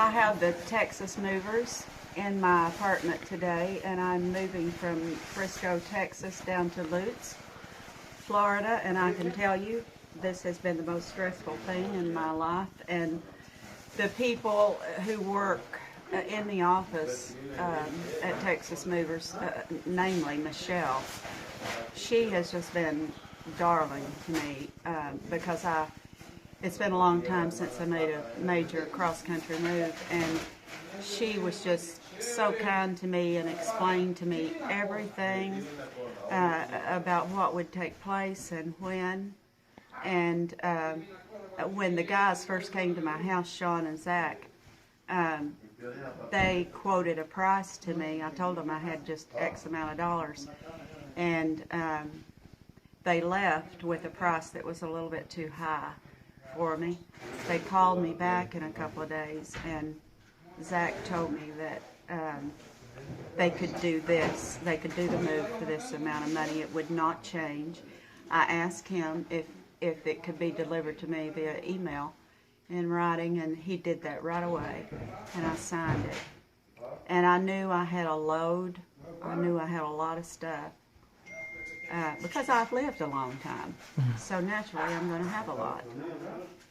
I have the Texas movers in my apartment today, and I'm moving from Frisco, Texas down to Lutz, Florida, and I can tell you this has been the most stressful thing in my life. And the people who work in the office at Texas Movers, namely Michelle, she has just been darling to me because it's been a long time since I made a major cross-country move, and she was just so kind to me and explained to me everything about what would take place and when. And when the guys first came to my house, Sean and Zach, they quoted a price to me. I told them I had just X amount of dollars, and they left with a price that was a little bit too high for me. They called me back in a couple of days, and Zach told me that they could do this. They could do the move for this amount of money. It would not change. I asked him if it could be delivered to me via email in writing, and he did that right away, and I signed it. And I knew I had a load. I knew I had a lot of stuff because I've lived a long time, so naturally I'm going to have a lot.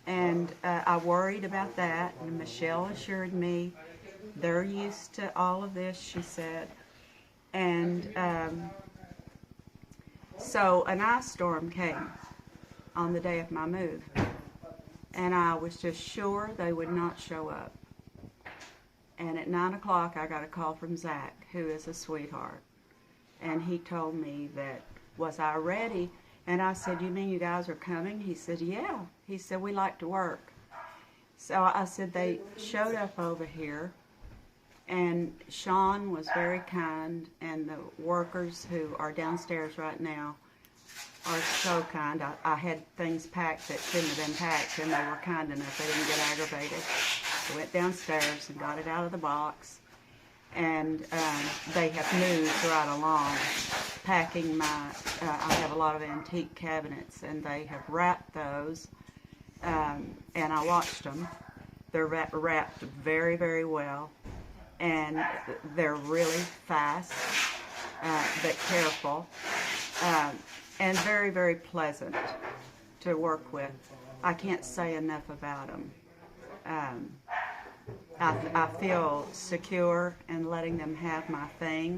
And I worried about that, and Michelle assured me they're used to all of this, she said. And so an ice storm came on the day of my move, and I was just sure they would not show up. And at 9 o'clock I got a call from Zach, who is a sweetheart, and he told me that, was I ready? And I said, you mean you guys are coming? He said, yeah. He said, we like to work. So I said, they showed up over here, and Sean was very kind, and the workers who are downstairs right now are so kind. I had things packed that shouldn't have been packed, and they were kind enough. They didn't get aggravated. I went downstairs and got it out of the box, and they have moved right along, packing my, I have a lot of antique cabinets, and they have wrapped those, and I watched them. They're wrapped very, very well, and they're really fast, but careful, and very, very pleasant to work with. I can't say enough about them. I feel secure in letting them have my things.